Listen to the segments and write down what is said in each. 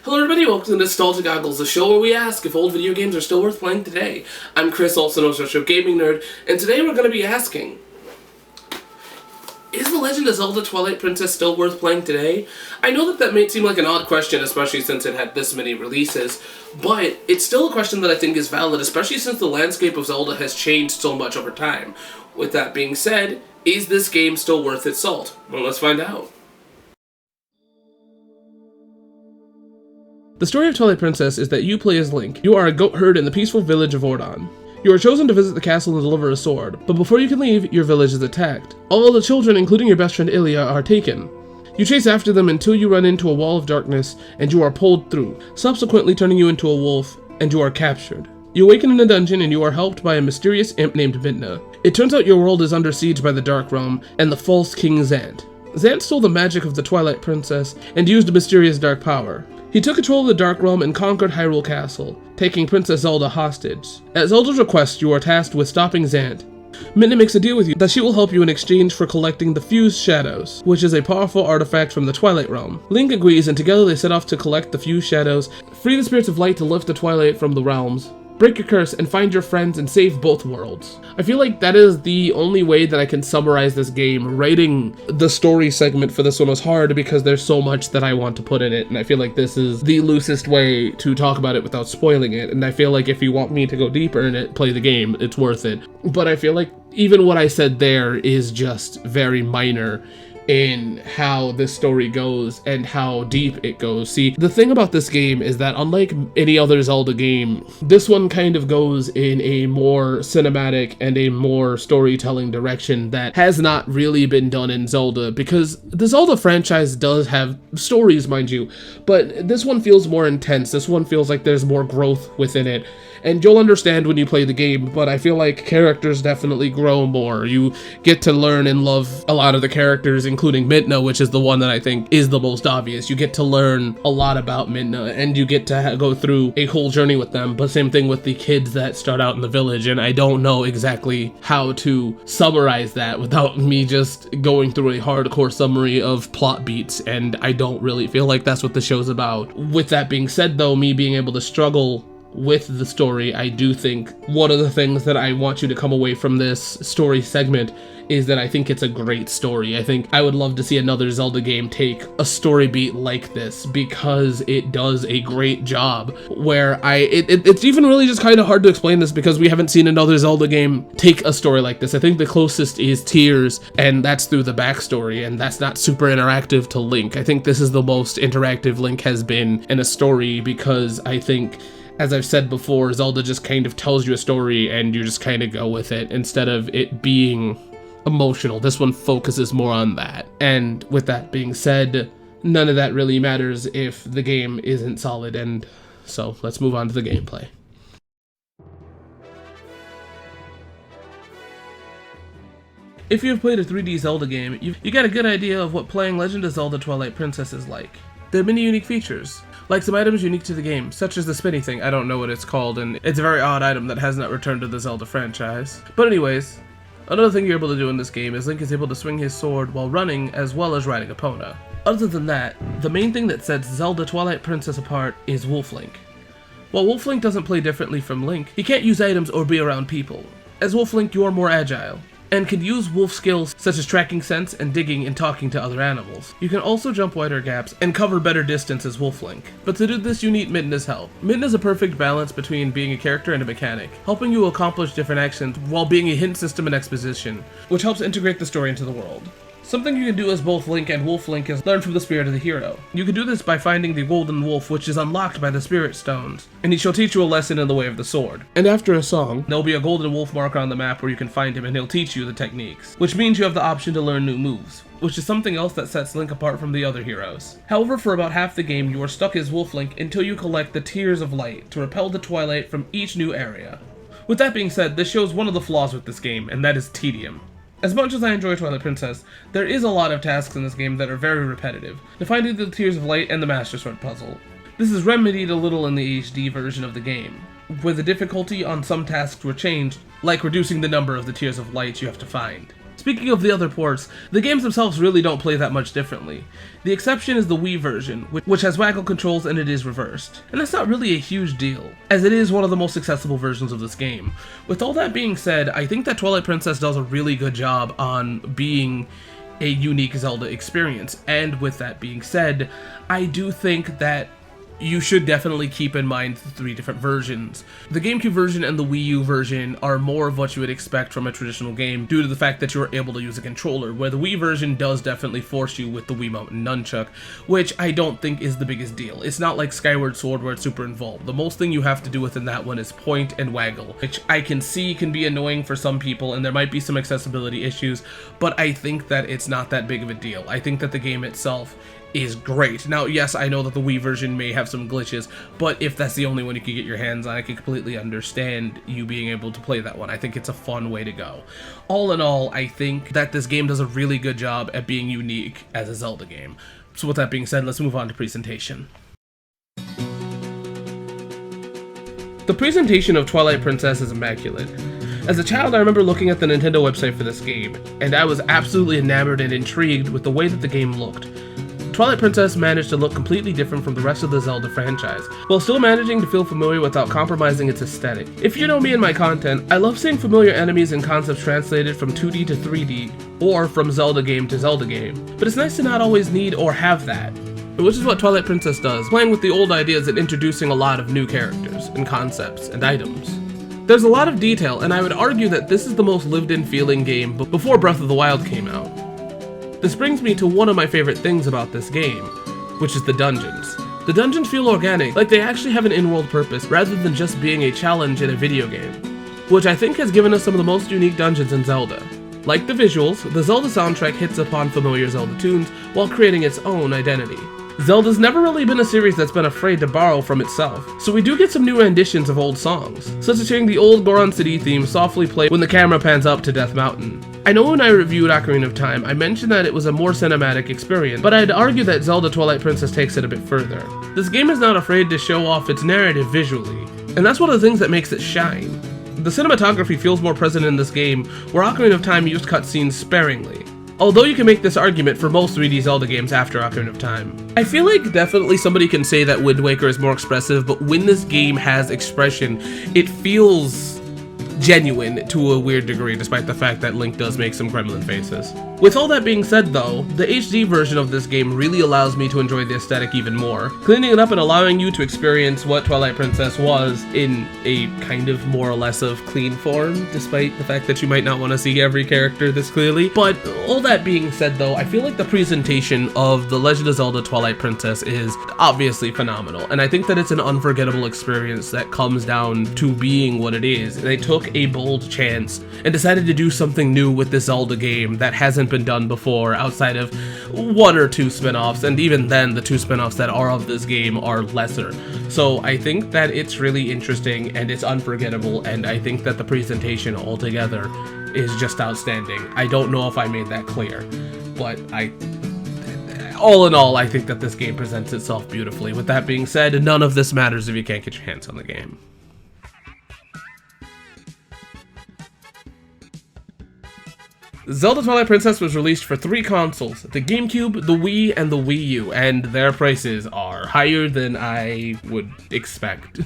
Hello everybody, welcome to Nostalgia Goggles, the show where we ask if old video games are still worth playing today. I'm Chris, also known as Retro Gaming Nerd, and today we're going to be asking, is The Legend of Zelda Twilight Princess still worth playing today? I know that may seem like an odd question, especially since it had this many releases, but it's still a question that I think is valid, especially since the landscape of Zelda has changed so much over time. With that being said, is this game still worth its salt? Well, let's find out. The story of Twilight Princess is that you play as Link. You are a goat herd in the peaceful village of Ordon. You are chosen to visit the castle and deliver a sword, but before you can leave, your village is attacked. All the children, including your best friend Ilia, are taken. You chase after them until you run into a wall of darkness, and you are pulled through, subsequently turning you into a wolf, and you are captured. You awaken in a dungeon, and you are helped by a mysterious imp named Midna. It turns out your world is under siege by the Dark Realm, and the false King Zant. Zant stole the magic of the Twilight Princess, and used a mysterious dark power. He took control of the Dark Realm and conquered Hyrule Castle, taking Princess Zelda hostage. At Zelda's request, you are tasked with stopping Zant. Midna makes a deal with you that she will help you in exchange for collecting the Fused Shadows, which is a powerful artifact from the Twilight Realm. Link agrees, and together they set off to collect the Fused Shadows, free the Spirits of Light to lift the Twilight from the realms, break your curse, and find your friends and save both worlds. I feel like that is the only way that I can summarize this game. Writing the story segment for this one was hard because there's so much that I want to put in it, and I feel like this is the loosest way to talk about it without spoiling it, and I feel like if you want me to go deeper in it, play the game, it's worth it. But I feel like even what I said there is just very minor in how this story goes and how deep it goes. See, the thing about this game is that unlike any other Zelda game, this one kind of goes in a more cinematic and a more storytelling direction that has not really been done in Zelda, because the Zelda franchise does have stories, mind you, but this one feels more intense. This one feels like there's more growth within it. And you'll understand when you play the game, but I feel like characters definitely grow more. You get to learn and love a lot of the characters, including Midna, which is the one that I think is the most obvious. You get to learn a lot about Midna, and you get to go through a whole journey with them, but same thing with the kids that start out in the village, and I don't know exactly how to summarize that without me just going through a hardcore summary of plot beats, and I don't really feel like that's what the show's about. With that being said, though, me being able to struggle with the story, I do think one of the things that I want you to come away from this story segment is that I think it's a great story. I think I would love to see another Zelda game take a story beat like this, because it does a great job. Where it's even really just kind of hard to explain this because we haven't seen another Zelda game take a story like this. I think the closest is Tears, and that's through the backstory, and that's not super interactive to Link. I think this is the most interactive Link has been in a story, because I think, as I've said before, Zelda just kind of tells you a story and you just kind of go with it instead of it being emotional. This one focuses more on that. And with that being said, none of that really matters if the game isn't solid, and so let's move on to the gameplay. If you've played a 3D Zelda game, you got a good idea of what playing Legend of Zelda Twilight Princess is like. There are many unique features, like some items unique to the game, such as the spinny thing. I don't know what it's called, and it's a very odd item that has not returned to the Zelda franchise. But anyways, another thing you're able to do in this game is Link is able to swing his sword while running, as well as riding Epona. Other than that, the main thing that sets Zelda Twilight Princess apart is Wolf Link. While Wolf Link doesn't play differently from Link, he can't use items or be around people. As Wolf Link, you are more agile, and can use wolf skills such as tracking scents and digging and talking to other animals. You can also jump wider gaps and cover better distance as Wolf Link. But to do this, you need Midna's help. Midna's a perfect balance between being a character and a mechanic, helping you accomplish different actions while being a hint system and exposition, which helps integrate the story into the world. Something you can do as both Link and Wolf Link is learn from the spirit of the hero. You can do this by finding the Golden Wolf, which is unlocked by the Spirit Stones, and he shall teach you a lesson in the way of the sword. And after a song, there'll be a Golden Wolf marker on the map where you can find him, and he'll teach you the techniques, which means you have the option to learn new moves, which is something else that sets Link apart from the other heroes. However, for about half the game, you are stuck as Wolf Link until you collect the Tears of Light to repel the Twilight from each new area. With that being said, this shows one of the flaws with this game, and that is tedium. As much as I enjoy Twilight Princess, there is a lot of tasks in this game that are very repetitive, to finding the Tears of Light and the Master Sword puzzle. This is remedied a little in the HD version of the game, where the difficulty on some tasks were changed, like reducing the number of the Tears of Light you have to find. Speaking of the other ports, the games themselves really don't play that much differently. The exception is the Wii version, which has waggle controls and it is reversed. And that's not really a huge deal, as it is one of the most accessible versions of this game. With all that being said, I think that Twilight Princess does a really good job on being a unique Zelda experience, and with that being said, I do think that you should definitely keep in mind the 3 different versions. The GameCube version and the Wii U version are more of what you would expect from a traditional game due to the fact that you're able to use a controller, where the Wii version does definitely force you with the Wiimote and Nunchuck, which I don't think is the biggest deal. It's not like Skyward Sword where it's super involved. The most thing you have to do within that one is point and waggle, which I can see can be annoying for some people and there might be some accessibility issues, but I think that it's not that big of a deal. I think that the game itself is great. Now, yes, I know that the Wii version may have some glitches, but if that's the only one you can get your hands on, I can completely understand you being able to play that one. I think it's a fun way to go. All in all, I think that this game does a really good job at being unique as a Zelda game. So with that being said, let's move on to presentation. The presentation of Twilight Princess is immaculate. As a child, I remember looking at the Nintendo website for this game, and I was absolutely enamored and intrigued with the way that the game looked. Twilight Princess managed to look completely different from the rest of the Zelda franchise, while still managing to feel familiar without compromising its aesthetic. If you know me and my content, I love seeing familiar enemies and concepts translated from 2D to 3D, or from Zelda game to Zelda game, but it's nice to not always need or have that, which is what Twilight Princess does, playing with the old ideas and introducing a lot of new characters, and concepts, and items. There's a lot of detail, and I would argue that this is the most lived-in feeling game before Breath of the Wild came out. This brings me to one of my favorite things about this game, which is the dungeons. The dungeons feel organic, like they actually have an in-world purpose rather than just being a challenge in a video game, which I think has given us some of the most unique dungeons in Zelda. Like the visuals, the Zelda soundtrack hits upon familiar Zelda tunes while creating its own identity. Zelda's never really been a series that's been afraid to borrow from itself, so we do get some new renditions of old songs, such as hearing the old Goron City theme softly play when the camera pans up to Death Mountain. I know when I reviewed Ocarina of Time, I mentioned that it was a more cinematic experience, but I'd argue that Zelda Twilight Princess takes it a bit further. This game is not afraid to show off its narrative visually, and that's one of the things that makes it shine. The cinematography feels more present in this game, where Ocarina of Time used cutscenes sparingly. Although you can make this argument for most 3D Zelda games after Ocarina of Time. I feel like definitely somebody can say that Wind Waker is more expressive, but when this game has expression, it feels genuine to a weird degree, despite the fact that Link does make some gremlin faces. With all that being said though, the HD version of this game really allows me to enjoy the aesthetic even more, cleaning it up and allowing you to experience what Twilight Princess was in a kind of more or less of clean form, despite the fact that you might not want to see every character this clearly. But all that being said though, I feel like the presentation of The Legend of Zelda Twilight Princess is obviously phenomenal, and I think that it's an unforgettable experience that comes down to being what it is. They took a bold chance and decided to do something new with this Zelda game that hasn't been done before outside of 1 or 2 spin-offs, and even then the 2 spin-offs that are of this game are lesser. So I think that it's really interesting and it's unforgettable, and I think that the presentation altogether is just outstanding. I don't know if I made that clear, but all in all, I think that this game presents itself beautifully. With that being said, none of this matters if you can't get your hands on the game. Zelda Twilight Princess was released for 3 consoles, the Gamecube, the Wii, and the Wii U, and their prices are higher than I would expect.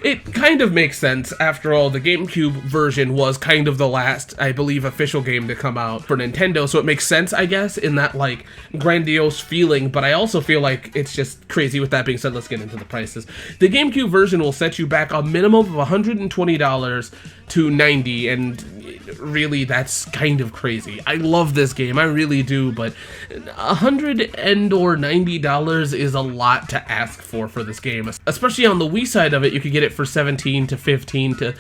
It kind of makes sense. After all, the Gamecube version was kind of the last, I believe, official game to come out for Nintendo, so it makes sense, I guess, in that, like, grandiose feeling, but I also feel like it's just crazy. With that being said, let's get into the prices. The Gamecube version will set you back a minimum of $120 to $90, and really, that's kind of crazy. I love this game, I really do, but $100 or $90 is a lot to ask for this game. Especially on the Wii side of it, you could get it for $17 to $15 to,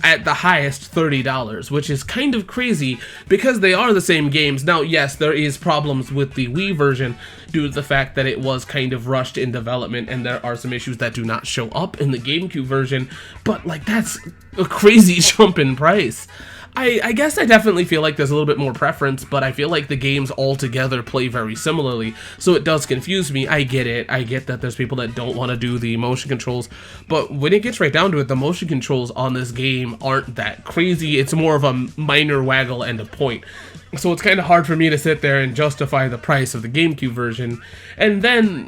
at the highest, $30, which is kind of crazy because they are the same games. Now, yes, there is problems with the Wii version due to the fact that it was kind of rushed in development, and there are some issues that do not show up in the GameCube version, but like, that's a crazy jump in price. I guess I definitely feel like there's a little bit more preference, but I feel like the games all together play very similarly, so it does confuse me. I get it. I get that there's people that don't want to do the motion controls, but when it gets right down to it, the motion controls on this game game aren't that crazy. It's more of a minor waggle and a point. So it's kind of hard for me to sit there and justify the price of the GameCube version. And then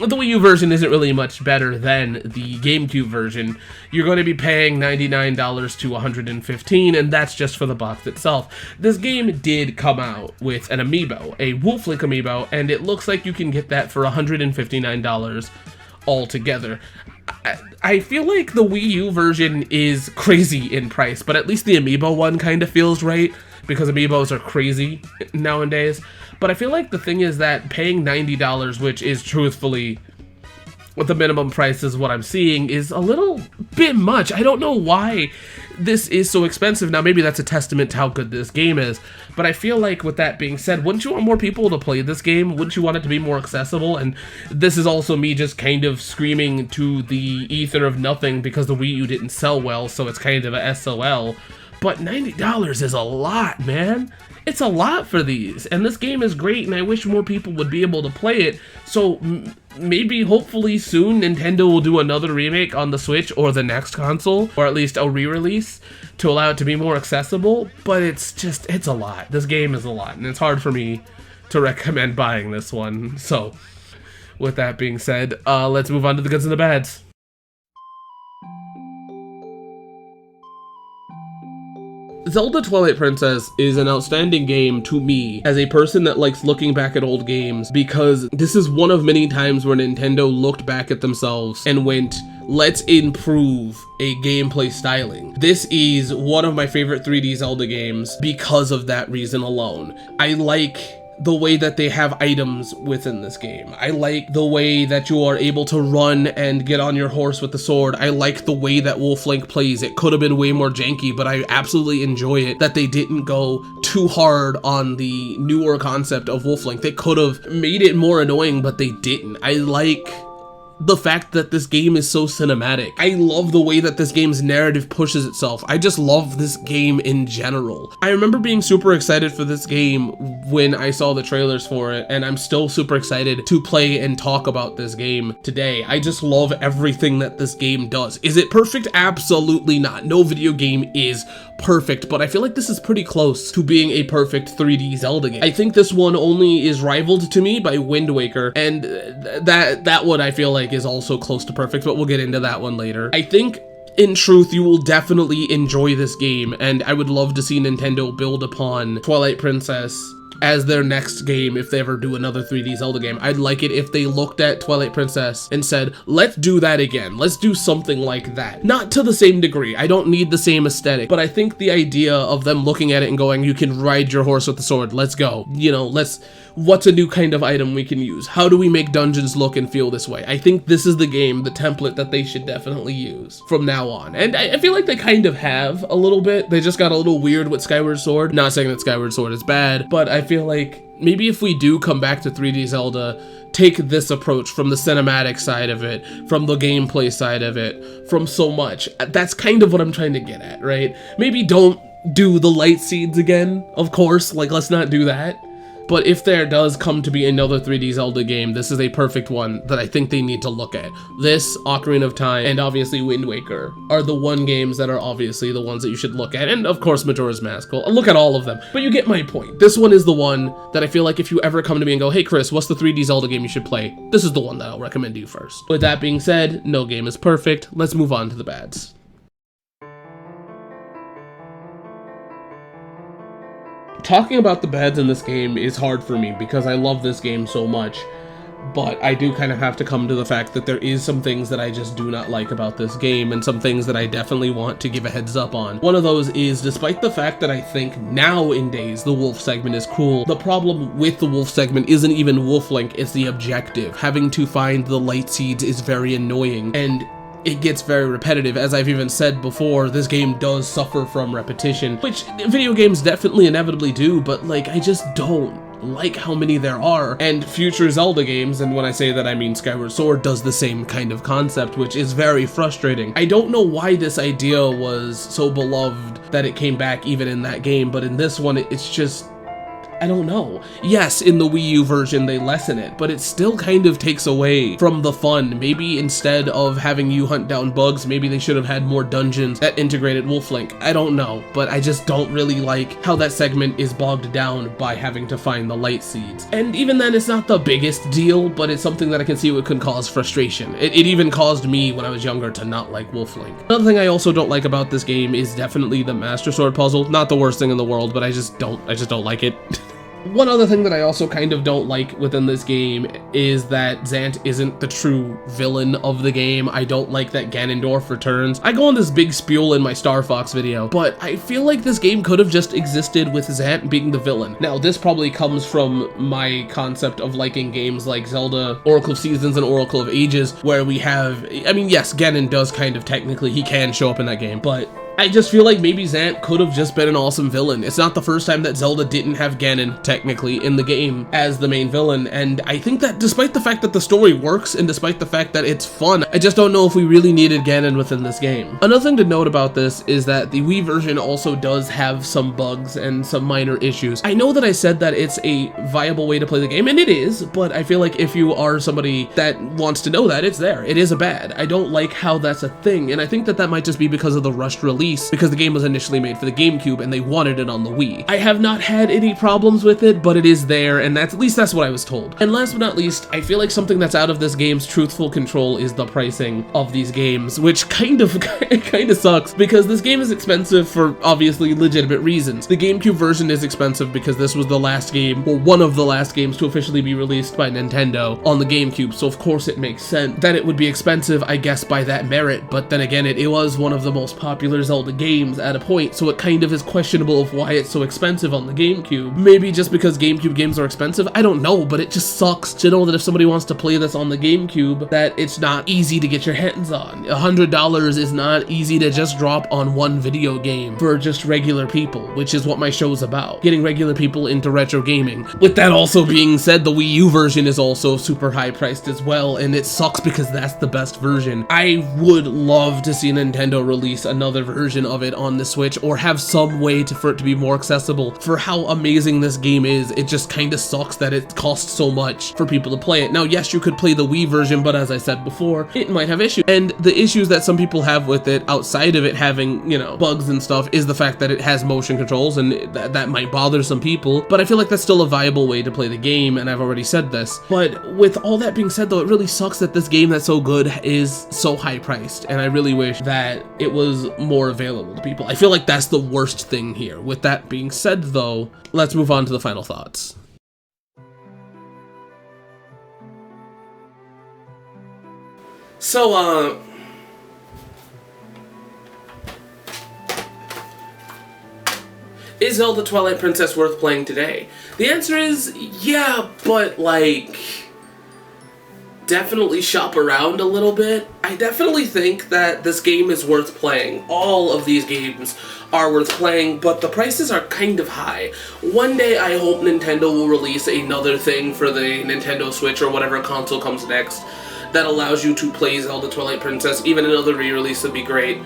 the Wii U version isn't really much better than the GameCube version. You're going to be paying $99 to $115, and that's just for the box itself. This game did come out with an amiibo, a Wolf Link amiibo, and it looks like you can get that for $159 altogether. I feel like the Wii U version is crazy in price, but at least the amiibo one kind of feels right, because amiibos are crazy nowadays. But I feel like the thing is that paying $90, which is truthfully what the minimum price is what I'm seeing, is a little bit much. I don't know why this is so expensive. Now, maybe that's a testament to how good this game is, but I feel like with that being said, wouldn't you want more people to play this game? Wouldn't you want it to be more accessible? And this is also me just kind of screaming to the ether of nothing because the Wii U didn't sell well, so it's kind of a SOL. But $90 is a lot, man. It's a lot for these, and this game is great, and I wish more people would be able to play it. So maybe, hopefully soon, Nintendo will do another remake on the Switch or the next console, or at least a re-release to allow it to be more accessible. But it's a lot. This game is a lot, and it's hard for me to recommend buying this one. So with that being said, let's move on to the goods and the bads. Zelda Twilight Princess is an outstanding game to me as a person that likes looking back at old games, because this is one of many times where Nintendo looked back at themselves and went, let's improve a gameplay styling. This is one of my favorite 3D Zelda games because of that reason alone. I like the way that they have items within this game. I like the way that you are able to run and get on your horse with the sword. I like the way that Wolf Link plays. It could have been way more janky, but I absolutely enjoy it that they didn't go too hard on the newer concept of Wolf Link. They could have made it more annoying, but they didn't. I like the fact that this game is so cinematic. I love the way that this game's narrative pushes itself. I just love this game in general. I remember being super excited for this game when I saw the trailers for it, and I'm still super excited to play and talk about this game today. I just love everything that this game does. Is it perfect? Absolutely not. No video game is perfect, but I feel like this is pretty close to being a perfect 3D Zelda game. I think this one only is rivaled to me by Wind Waker, and that one I feel like is also close to perfect, but we'll get into that one later. I think in truth, you will definitely enjoy this game, and I would love to see Nintendo build upon Twilight Princess as their next game if they ever do another 3D Zelda game. I'd like it if they looked at Twilight Princess and said, let's do that again. Let's do something like that. Not to the same degree. I don't need the same aesthetic, but I think the idea of them looking at it and going, you can ride your horse with the sword. Let's go. You know, what's a new kind of item we can use? How do we make dungeons look and feel this way? I think this is the game, the template that they should definitely use from now on. And I feel like they kind of have a little bit. They just got a little weird with Skyward Sword. Not saying that Skyward Sword is bad, but I feel like maybe if we do come back to 3D Zelda, take this approach from the cinematic side of it, from the gameplay side of it, from so much. That's kind of what I'm trying to get at, right? Maybe don't do the light seeds again, of course, like let's not do that. But if there does come to be another 3D Zelda game, this is a perfect one that I think they need to look at. This, Ocarina of Time, and obviously Wind Waker are the games that are obviously the ones that you should look at. And of course, Majora's Mask. I'll look at all of them. But you get my point. This one is the one that I feel like if you ever come to me and go, hey Chris, what's the 3D Zelda game you should play? This is the one that I'll recommend to you first. With that being said, no game is perfect. Let's move on to the bads. Talking about the bads in this game is hard for me because I love this game so much, but I do kind of have to come to the fact that there is some things that I just do not like about this game and some things that I definitely want to give a heads up on. One of those is, despite the fact that I think nowadays the wolf segment is cool, the problem with the wolf segment isn't even Wolf Link, it's the objective. Having to find the light seeds is very annoying, and it gets very repetitive. As I've even said before, this game does suffer from repetition, which video games definitely inevitably do, but like, I just don't like how many there are. And future Zelda games, and when I say that I mean Skyward Sword, does the same kind of concept, which is very frustrating. I don't know why this idea was so beloved that it came back even in that game, but in this one, it's just, I don't know. Yes, in the Wii U version they lessen it, but it still kind of takes away from the fun. Maybe instead of having you hunt down bugs, maybe they should have had more dungeons that integrated Wolf Link. I don't know, but I just don't really like how that segment is bogged down by having to find the light seeds. And even then, it's not the biggest deal, but it's something that I can see what could cause frustration. It even caused me when I was younger to not like Wolf Link. Another thing I also don't like about this game is definitely the Master Sword puzzle. Not the worst thing in the world, but I just don't like it. One other thing that I also kind of don't like within this game is that Zant isn't the true villain of the game. I don't like that Ganondorf returns. I go on this big spiel in my Star Fox video, but I feel like this game could have just existed with Zant being the villain. Now, this probably comes from my concept of liking games like Zelda, Oracle of Seasons, and Oracle of Ages, where we have, I mean, yes, Ganon does kind of technically, he can show up in that game, but I just feel like maybe Zant could have just been an awesome villain. It's not the first time that Zelda didn't have Ganon, technically, in the game as the main villain, and I think that despite the fact that the story works, and despite the fact that it's fun, I just don't know if we really needed Ganon within this game. Another thing to note about this is that the Wii version also does have some bugs and some minor issues. I know that I said that it's a viable way to play the game, and it is, but I feel like if you are somebody that wants to know that, it's there. It is a bad. I don't like how that's a thing, and I think that that might just be because of the rushed release, because the game was initially made for the Gamecube and they wanted it on the Wii. I have not had any problems with it, but it is there, and at least that's what I was told. And last but not least, I feel like something that's out of this game's truthful control is the pricing of these games, which kind of sucks, because this game is expensive for obviously legitimate reasons. The Gamecube version is expensive because this was the last game, or one of the last games to officially be released by Nintendo on the Gamecube, so of course it makes sense that it would be expensive, I guess, by that merit, but then again, it was one of the most popular Zelda games at a point, so it kind of is questionable of why it's so expensive on the Gamecube. Maybe just because Gamecube games are expensive, I don't know, but it just sucks to know that if somebody wants to play this on the Gamecube, that it's not easy to get your hands on. $100 is not easy to just drop on one video game for just regular people, which is what my show's about, getting regular people into retro gaming. With that also being said, the Wii U version is also super high priced as well, and it sucks because that's the best version. I would love to see Nintendo release another version of it on the Switch, or have some way for it to be more accessible. For how amazing this game is, it just kind of sucks that it costs so much for people to play it. Now, yes, you could play the Wii version, but as I said before, it might have issues. And the issues that some people have with it, outside of it having, you know, bugs and stuff, is the fact that it has motion controls, and that might bother some people, but I feel like that's still a viable way to play the game, and I've already said this. But with all that being said, though, it really sucks that this game that's so good is so high priced, and I really wish that it was more available to people. I feel like that's the worst thing here. With that being said, though, let's move on to the final thoughts. So, is Zelda Twilight Princess worth playing today? The answer is yeah, but like, definitely shop around a little bit. I definitely think that this game is worth playing. All of these games are worth playing, but the prices are kind of high. One day I hope Nintendo will release another thing for the Nintendo Switch or whatever console comes next that allows you to play Zelda Twilight Princess. Even another re-release would be great,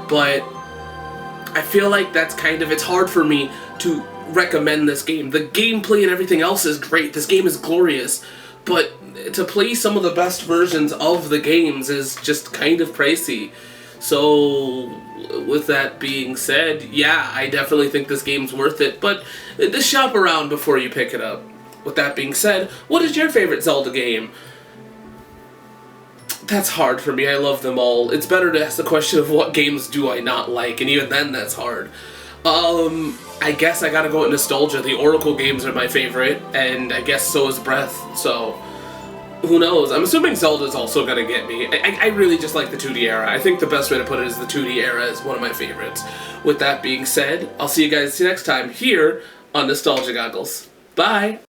but I feel like that's kind of, it's hard for me to recommend this game. The gameplay and everything else is great. This game is glorious, but to play some of the best versions of the games is just kind of pricey. So, with that being said, yeah, I definitely think this game's worth it, but just shop around before you pick it up. With that being said, what is your favorite Zelda game? That's hard for me. I love them all. It's better to ask the question of what games do I not like, and even then that's hard. I guess I gotta go with nostalgia. The Oracle games are my favorite, and I guess so is Breath, so who knows? I'm assuming Zelda's also gonna get me. I really just like the 2D era. I think the best way to put it is the 2D era is one of my favorites. With that being said, I'll see you guys next time here on Nostalgia Goggles. Bye!